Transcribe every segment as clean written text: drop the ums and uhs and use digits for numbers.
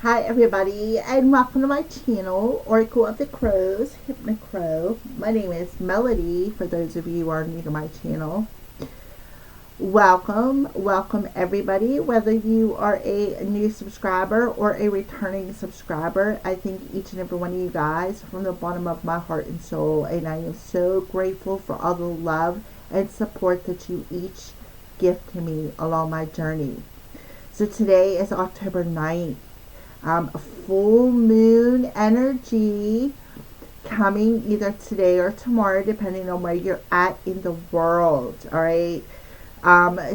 Hi everybody, and welcome to my channel, Oracle of the Crows, Hypnocrow. My name is Melody, for those of you who are new to my channel. Welcome everybody, whether you are a new subscriber or a returning subscriber. I thank each and every one of you guys from the bottom of my heart and soul, and I am so grateful for all the love and support that you each give to me along my journey. So today is October 9th. Full moon energy coming either today or tomorrow, depending on where you're at in the world. All right.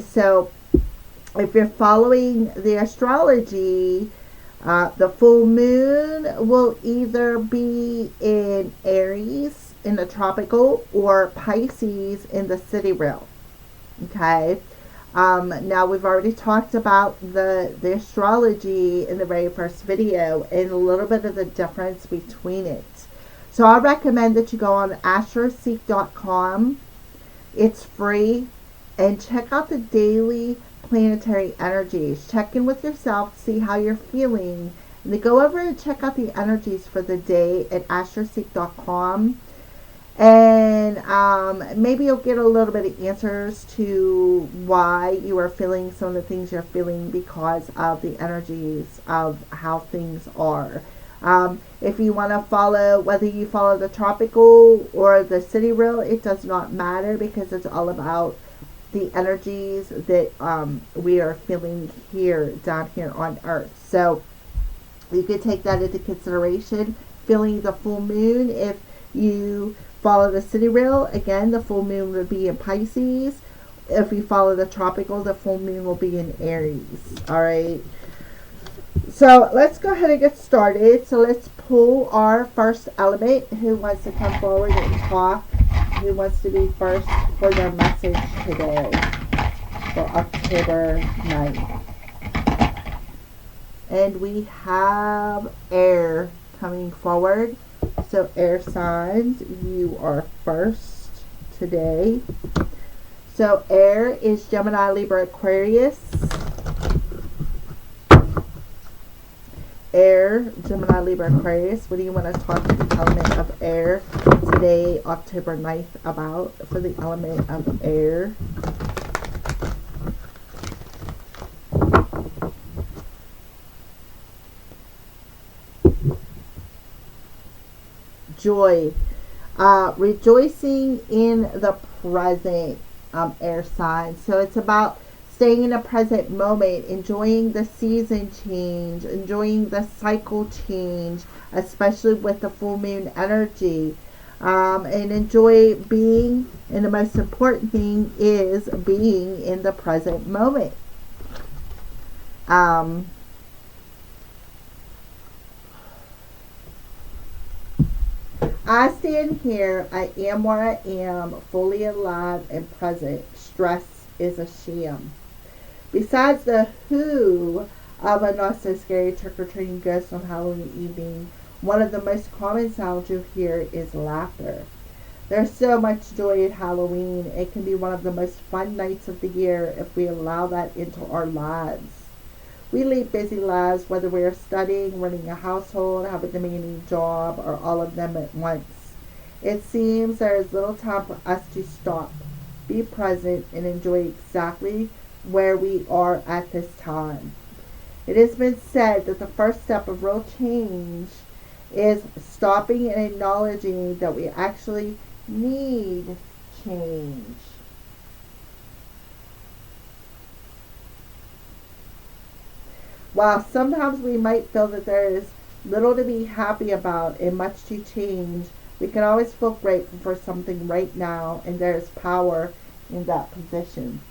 So if you're following the astrology, the full moon will either be in Aries in the tropical or Pisces in the sidereal. Okay. Now we've already talked about the astrology in the very first video and a little bit of the difference between it. So I recommend that you go on astroseek.com. It's free, and check out the daily planetary energies. Check in with yourself, see how you're feeling, and then go over and check out the energies for the day at astroseek.com. And maybe you'll get a little bit of answers to why you are feeling some of the things you're feeling because of the energies of how things are. If you want to follow, whether you follow the tropical or the sidereal, it does not matter, because it's all about the energies that we are feeling here, down here on Earth. So you could take that into consideration. Feeling the full moon, if you follow the sidereal, again, the full moon would be in Pisces. If you follow the tropical, the full moon will be in Aries. All right. So let's go ahead and get started. So let's pull our first element. Who wants to come forward and talk? Who wants to be first for their message today for October 9th? And we have air coming forward. So air signs, you are first today. So air is Gemini, Libra, Aquarius. Air, Gemini, Libra, Aquarius. What do you want to talk to the element of air today, October 9th, about for the element of air? Joy, rejoicing in the present, air sign. So it's about staying in the present moment, enjoying the season change, enjoying the cycle change, especially with the full moon energy, and enjoy being, and the most important thing is being in the present moment. I stand here, I am where I am, fully alive and present. Stress is a sham. Besides the who of a not so scary trick-or-treating ghost on Halloween evening, one of the most common sounds you hear is laughter. There's so much joy at Halloween. It can be one of the most fun nights of the year if we allow that into our lives. We lead busy lives, whether we are studying, running a household, have a demanding job, or all of them at once. It seems there is little time for us to stop, be present, and enjoy exactly where we are at this time. It has been said that the first step of real change is stopping and acknowledging that we actually need change. While sometimes we might feel that there is little to be happy about and much to change, we can always feel grateful for something right now, and there is power in that position.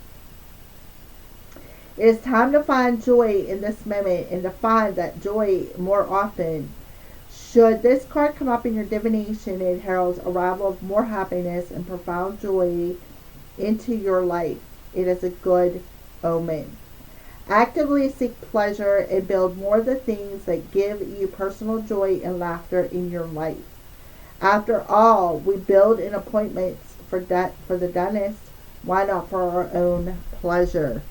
It is time to find joy in this moment and to find that joy more often. Should this card come up in your divination, it heralds arrival of more happiness and profound joy into your life. It is a good omen. Actively seek pleasure and build more of the things that give you personal joy and laughter in your life. After all, we build in appointments for the dentist. Why not for our own pleasure?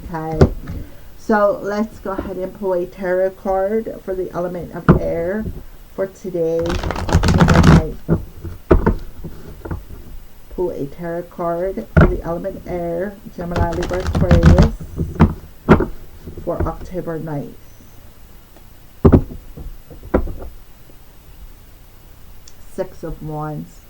Okay. So let's go ahead and pull a tarot card for the element of air for today. Pull a tarot card for the element air, Gemini, Libra, Aquarius, for October 9th. Six of Wands,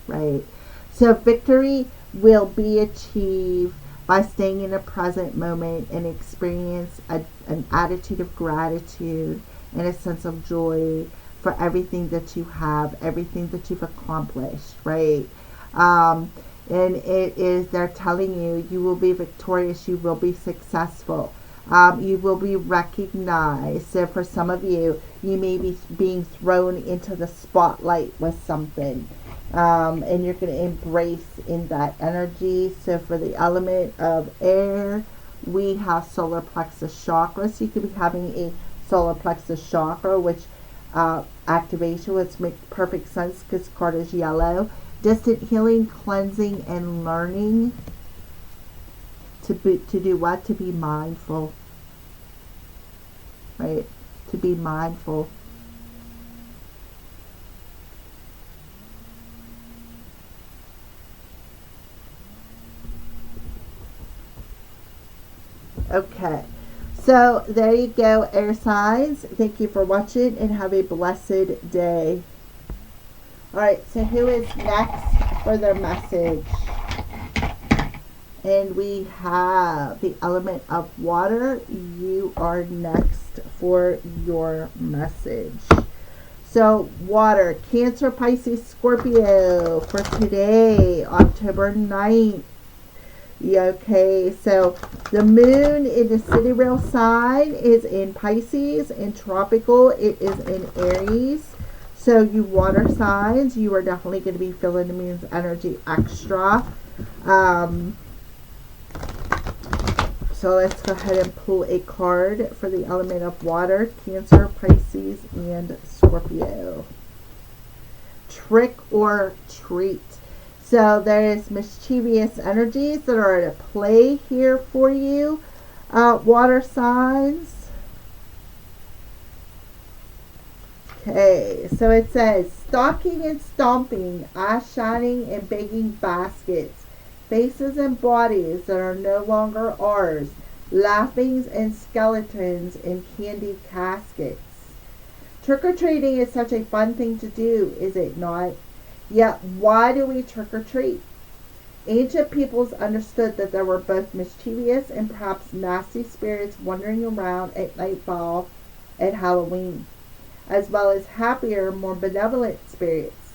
right? So victory will be achieved by staying in the present moment and experience an attitude of gratitude and a sense of joy for everything that you have, everything that you've accomplished, right? And it is, they're telling you, you will be victorious, you will be successful, you will be recognized. So for some of you, you may be being thrown into the spotlight with something, and you're going to embrace in that energy. So for the element of air, we have solar plexus chakra. So you could be having a solar plexus chakra, which activation, which makes perfect sense because the card is yellow. Distant healing, cleansing, and learning. To do what? To be mindful. Right? To be mindful. Okay. So there you go, air signs. Thank you for watching and have a blessed day. Alright, so who is next for their message? And we have the element of water. You are next for your message. So water, Cancer, Pisces, Scorpio for today, October 9th. Okay, so the moon in the sidereal sign is in Pisces, and tropical it is in Aries. So you water signs, you are definitely going to be feeling the moon's energy extra. So let's go ahead and pull a card for the element of water, Cancer, Pisces, and Scorpio. Trick or treat. So there is mischievous energies that are at play here for you, water signs. Okay, so it says, stalking and stomping, eyes shining and begging baskets, faces and bodies that are no longer ours, laughings and skeletons in candy caskets. Trick-or-treating is such a fun thing to do, is it not? Yet, why do we trick-or-treat? Ancient peoples understood that there were both mischievous and perhaps nasty spirits wandering around at nightfall at Halloween, as well as happier, more benevolent spirits.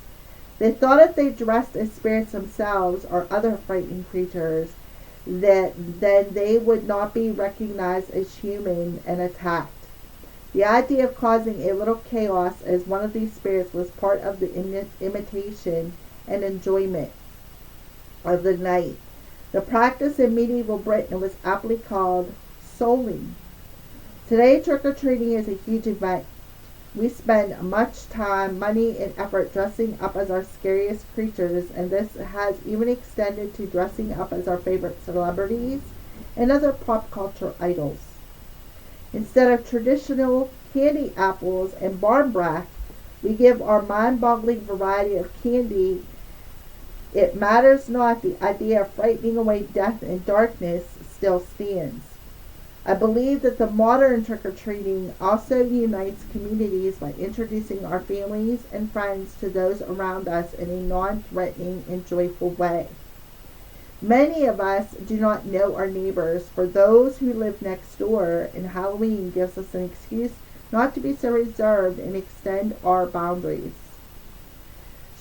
They thought if they dressed as spirits themselves or other frightening creatures, that then they would not be recognized as human and attacked. The idea of causing a little chaos as one of these spirits was part of the imitation and enjoyment of the night. The practice in medieval Britain was aptly called souling. Today, trick-or-treating is a huge event. We spend much time, money, and effort dressing up as our scariest creatures, and this has even extended to dressing up as our favorite celebrities and other pop culture idols. Instead of traditional candy apples and barmbrack, we give our mind-boggling variety of candy. It matters not, the idea of frightening away death and darkness still stands. I believe that the modern trick-or-treating also unites communities by introducing our families and friends to those around us in a non-threatening and joyful way. Many of us do not know our neighbors. For those who live next door, and Halloween gives us an excuse not to be so reserved and extend our boundaries.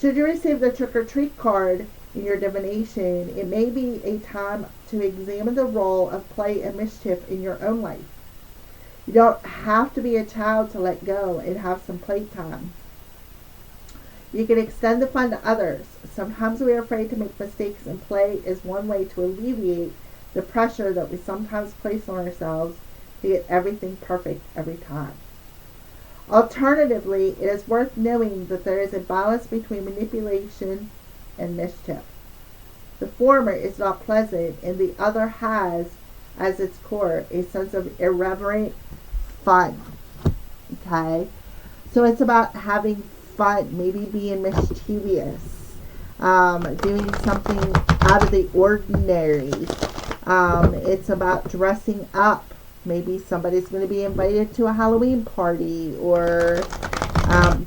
Should you receive the trick-or-treat card in your divination, it may be a time to examine the role of play and mischief in your own life. You don't have to be a child to let go and have some playtime. You can extend the fun to others. Sometimes we are afraid to make mistakes, and play is one way to alleviate the pressure that we sometimes place on ourselves to get everything perfect every time. Alternatively, it is worth knowing that there is a balance between manipulation and mischief. The former is not pleasant, and the other has as its core, a sense of irreverent fun. Okay? So it's about having fun, maybe being mischievous, doing something out of the ordinary. It's about dressing up. Maybe somebody's going to be invited to a Halloween party, or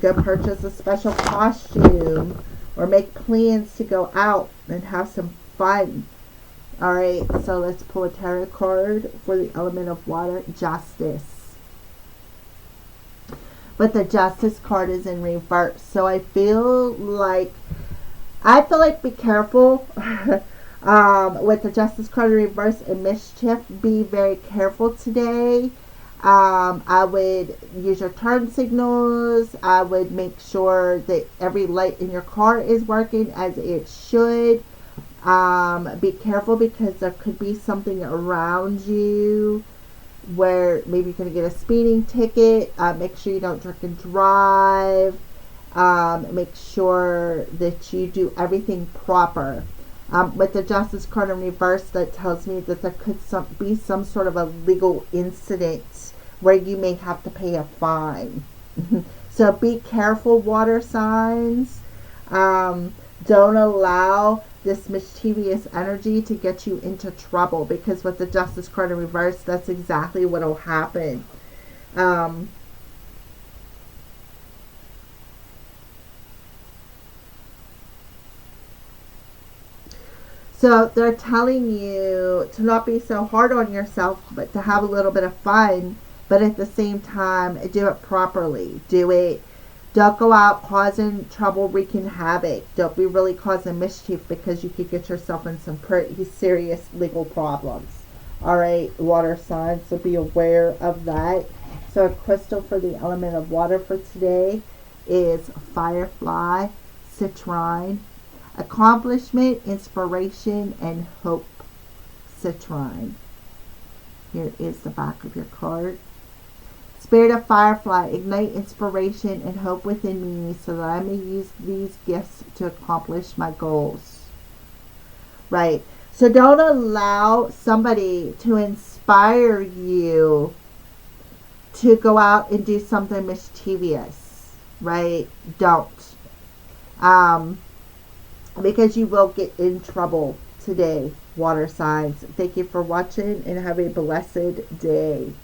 go purchase a special costume, or make plans to go out and have some fun. Alright, so let's pull a tarot card for the element of water, Justice. But the Justice card is in reverse. So I feel like be careful. With the Justice card in reverse and mischief, be very careful today. I would use your turn signals. I would make sure that every light in your car is working as it should. Be careful, because there could be something around you where maybe you're going to get a speeding ticket. Make sure you don't drink and drive. Make sure that you do everything proper. With the Justice card in reverse, that tells me that there could be some sort of a legal incident where you may have to pay a fine. So be careful, water signs. Don't allow this mischievous energy to get you into trouble, because with the Justice card in reverse, that's exactly what will happen. So they're telling you to not be so hard on yourself, but to have a little bit of fun, but at the same time, do it properly. Don't go out causing trouble, wreaking havoc. Don't be really causing mischief, because you could get yourself in some pretty serious legal problems. Alright, water signs, so be aware of that. So a crystal for the element of water for today is Firefly, Citrine. Accomplishment, inspiration, and hope, Citrine. Here is the back of your card. Spirit of Firefly, ignite inspiration and hope within me so that I may use these gifts to accomplish my goals. Right. So don't allow somebody to inspire you to go out and do something mischievous. Right? Don't. Because you will get in trouble today, water signs. Thank you for watching, and have a blessed day.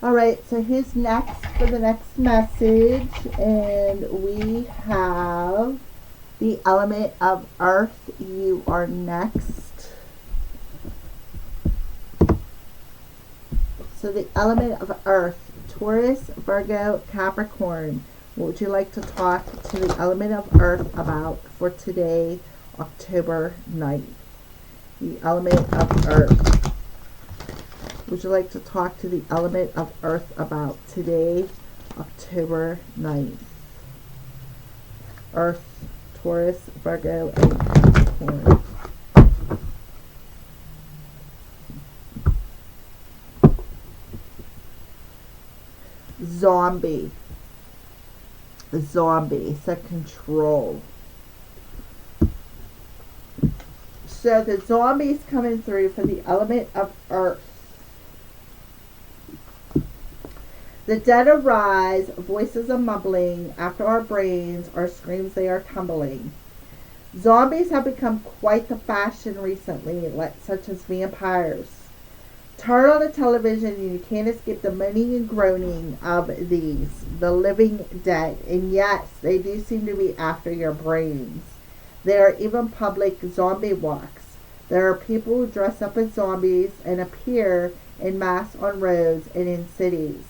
Alright, so who's next for the next message? And we have the element of earth. You are next. So the element of earth, Taurus, Virgo, Capricorn. What would you like to talk to the element of earth about for today, October 9th? The element of earth. Would you like to talk to the element of earth about today, October 9th? Earth, Taurus, Virgo, and Capricorn. Zombie. Zombie. So control. So the zombies coming through for the element of earth. The dead arise, voices are mumbling, after our brains, our screams they are tumbling. Zombies have become quite the fashion recently, such as vampires. Turn on the television and you can't escape the moaning and groaning of these, the living dead. And yes, they do seem to be after your brains. There are even public zombie walks. There are people who dress up as zombies and appear en masse on roads and in cities.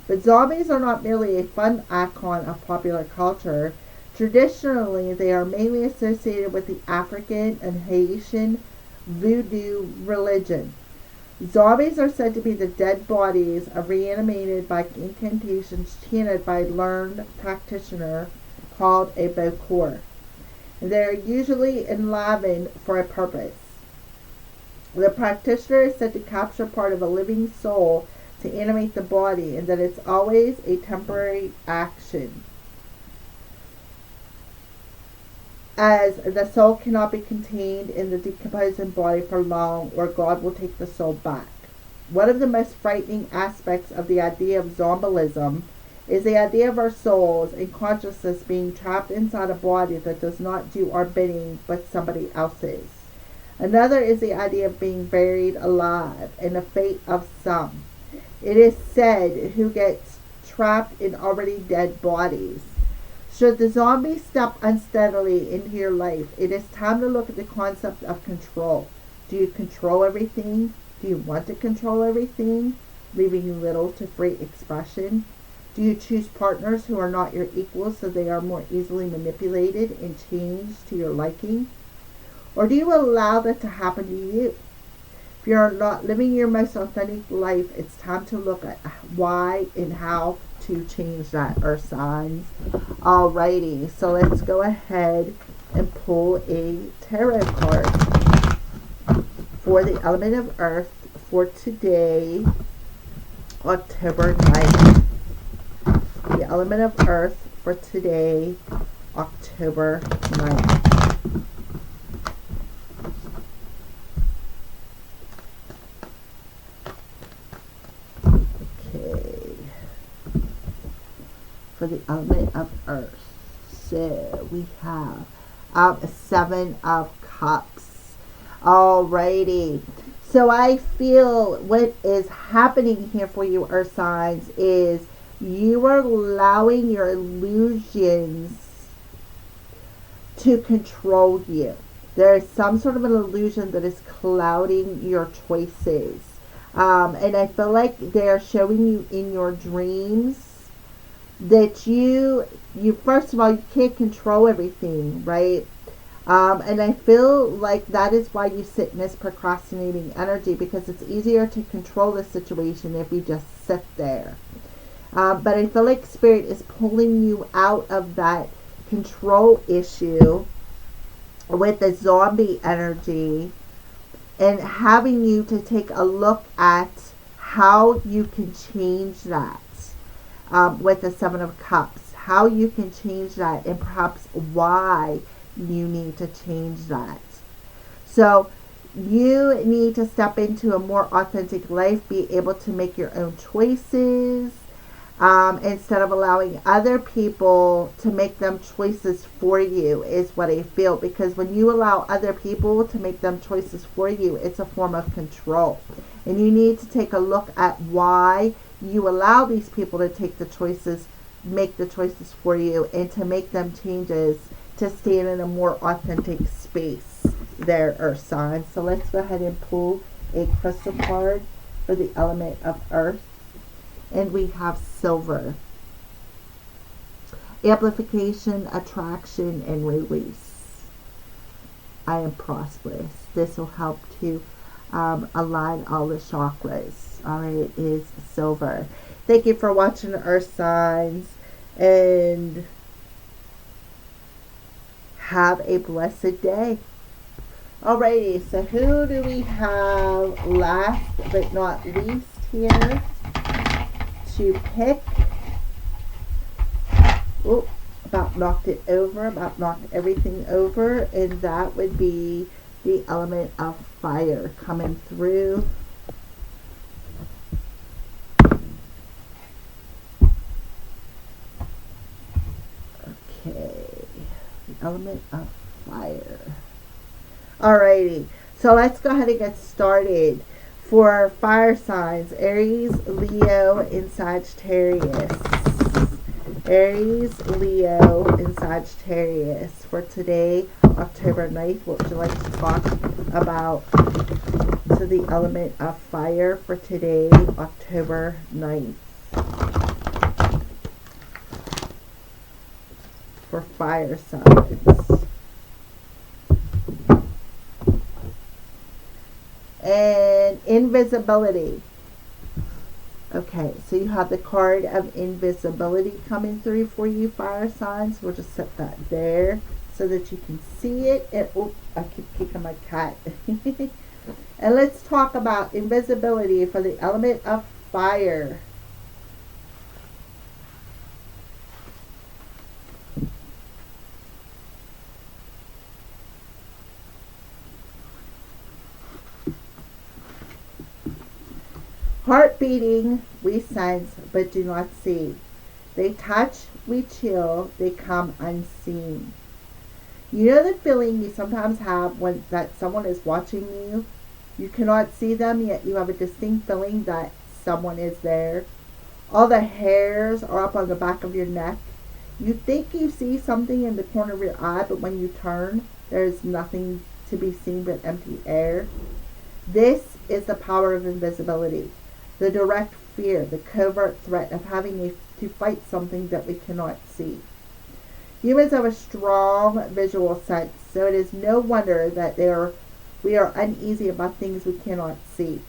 But zombies are not merely a fun icon of popular culture. Traditionally, they are mainly associated with the African and Haitian voodoo religion. Zombies are said to be the dead bodies of reanimated by incantations chanted by a learned practitioner called a bokor. They are usually enlivened for a purpose. The practitioner is said to capture part of a living soul to animate the body, and that it's always a temporary action, as the soul cannot be contained in the decomposing body for long, or God will take the soul back. One of the most frightening aspects of the idea of zombilism is the idea of our souls and consciousness being trapped inside a body that does not do our bidding but somebody else's. Another is the idea of being buried alive and the fate of some. It is said who gets trapped in already dead bodies. Should the zombie step unsteadily into your life, it is time to look at the concept of control. Do you control everything? Do you want to control everything, leaving little to free expression? Do you choose partners who are not your equals so they are more easily manipulated and changed to your liking? Or do you allow that to happen to you? If you're not living your most authentic life, it's time to look at why and how to change that, Earth signs. Alrighty, so let's go ahead and pull a tarot card for the element of Earth for today, October 9th. The element of Earth for today, October 9th. Okay. For the element of Earth. So we have a 7 of Cups. Alrighty. So I feel what is happening here for you, Earth signs, is you are allowing your illusions to control you. There is some sort of an illusion that is clouding your choices. And I feel like they're showing you in your dreams that you first of all, you can't control everything, right? And I feel like that is why you sit in this procrastinating energy, because it's easier to control the situation if you just sit there. But I feel like Spirit is pulling you out of that control issue with the zombie energy and having you to take a look at how you can change that with the 7 of Cups. How you can change that and perhaps why you need to change that. So you need to step into a more authentic life, be able to make your own choices, instead of allowing other people to make them choices for you, is what I feel. Because when you allow other people to make them choices for you, it's a form of control. And you need to take a look at why you allow these people to take the choices, make the choices for you, and to make them changes to stand in a more authentic space there, Earth signs. So let's go ahead and pull a crystal card for the element of Earth. And we have silver. Amplification, attraction, and release. I am prosperous. This will help to align all the chakras. Alright, it is silver. Thank you for watching the Earth signs. And have a blessed day. Alrighty, so who do we have last but not least here to pick? Oh, about knocked it over, about knocked everything over, and that would be the element of fire coming through. Okay, the element of fire. Alrighty, so let's go ahead and get started. For fire signs, Aries, Leo, and Sagittarius. Aries, Leo, and Sagittarius. For today, October 9th, what would you like to talk about? So the element of fire for today, October 9th. For fire signs. And invisibility. Okay, so you have the card of invisibility coming through for you, fire signs. We'll just set that there so that you can see it. And oh, I keep kicking my cat. And let's talk about invisibility for the element of fire. Heart beating, we sense but do not see. They touch, we chill, they come unseen. You know the feeling you sometimes have when that someone is watching you? You cannot see them, yet you have a distinct feeling that someone is there. All the hairs are up on the back of your neck. You think you see something in the corner of your eye, but when you turn, there is nothing to be seen but empty air. This is the power of invisibility. The direct fear, the covert threat of having to fight something that we cannot see. Humans have a strong visual sense, so it is no wonder that we are uneasy about things we cannot see.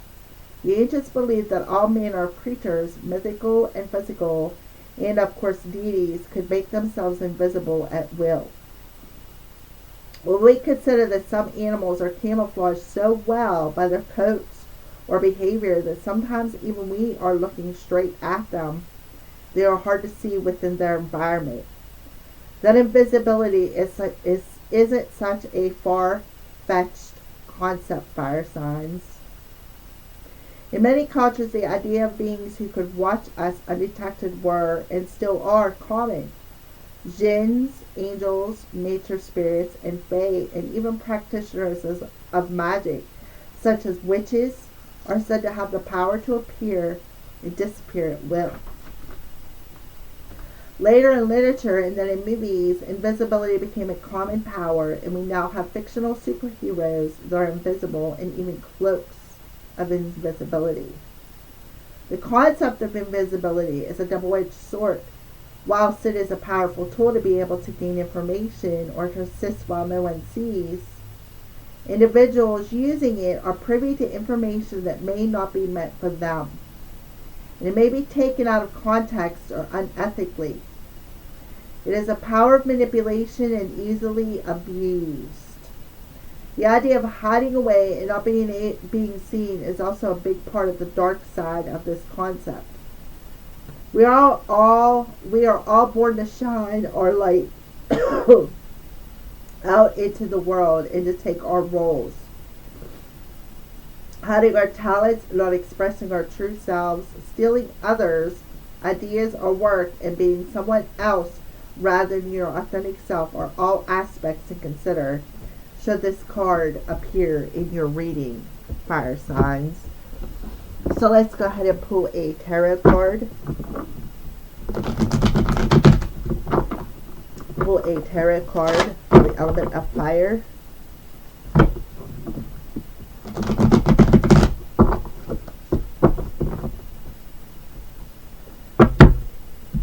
The ancients believed that all men are creatures, mythical and physical, and of course deities could make themselves invisible at will. When we consider that some animals are camouflaged so well by their coats or behavior that sometimes even we are looking straight at them, they are hard to see within their environment. That invisibility isn't such a far-fetched concept, fire signs. In many cultures, the idea of beings who could watch us undetected were, and still are, common. Jinns, angels, nature spirits, and fae, and even practitioners of magic, such as witches, are said to have the power to appear and disappear at will. Later in literature and then in movies, invisibility became a common power, and we now have fictional superheroes that are invisible and even cloaks of invisibility. The concept of invisibility is a double-edged sword. Whilst it is a powerful tool to be able to gain information or to assist while no one sees, individuals using it are privy to information that may not be meant for them. And it may be taken out of context or unethically. It is a power of manipulation and easily abused. The idea of hiding away and not being seen is also a big part of the dark side of this concept. We are all born to shine our light out into the world and to take our roles. Hiding our talents, not expressing our true selves, stealing others' ideas or work, and being someone else rather than your authentic self are all aspects to consider should this card appear in your reading, fire signs. So let's go ahead and pull a tarot card. Pull a tarot card for the element of fire.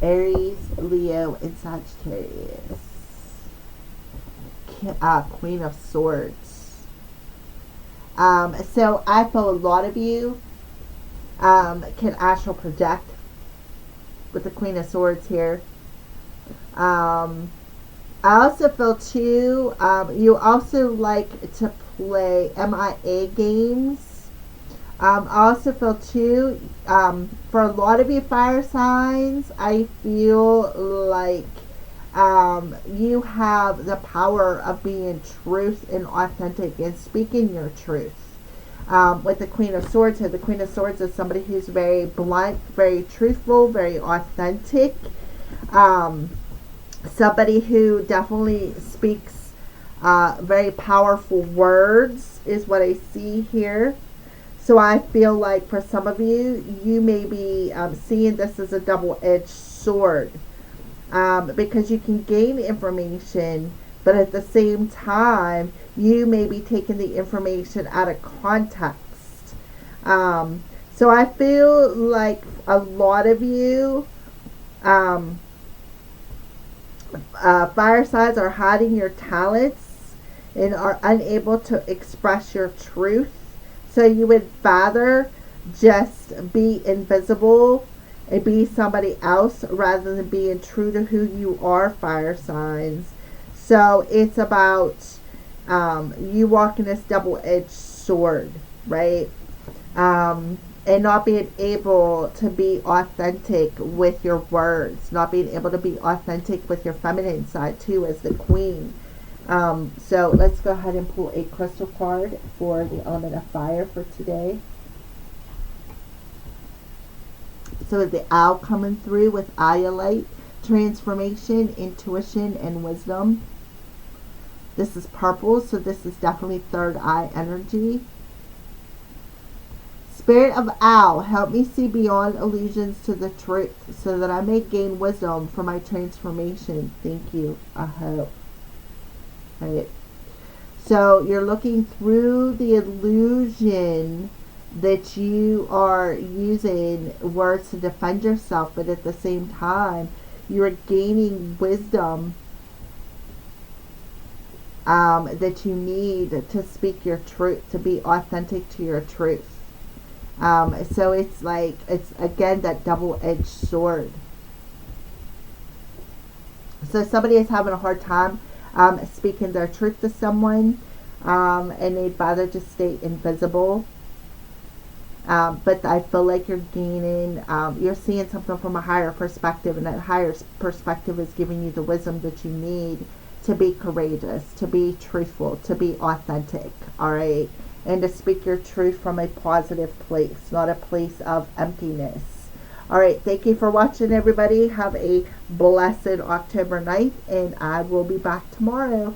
Aries, Leo, and Sagittarius. Queen of Swords. So I feel a lot of you can astral project with the Queen of Swords here. I also feel too, you also like to play MIA games. I also feel too, for a lot of you fire signs, I feel like you have the power of being truth and authentic and speaking your truth. With the Queen of Swords here, the Queen of Swords is somebody who's very blunt, very truthful, very authentic. Somebody who definitely speaks very powerful words is what I see here. So I feel like for some of you, you may be seeing this as a double-edged sword. Because you can gain information, but at the same time, you may be taking the information out of context. So I feel like a lot of you fire signs are hiding your talents and are unable to express your truth. So you would rather just be invisible and be somebody else rather than being true to who you are, fire signs. So it's about you walking this double-edged sword, right? And not being able to be authentic with your words, not being able to be authentic with your feminine side too as the queen. So let's go ahead and pull a crystal card for the element of fire for today. So the owl coming through with iolite, transformation, intuition, and wisdom. This is purple, so this is definitely third eye energy. Spirit of owl, help me see beyond illusions to the truth so that I may gain wisdom for my transformation. Thank you. I hope. Right. So you're looking through the illusion that you are using words to defend yourself, but at the same time, you're gaining wisdom that you need to speak your truth, to be authentic to your truth. So it's like, it's again that double-edged sword. So somebody is having a hard time speaking their truth to someone, and they'd rather just stay invisible. But I feel like you're gaining, you're seeing something from a higher perspective, and that higher perspective is giving you the wisdom that you need to be courageous, to be truthful, to be authentic, all right? And to speak your truth from a positive place, not a place of emptiness. All right, thank you for watching, everybody. Have a blessed October 9th, and I will be back tomorrow.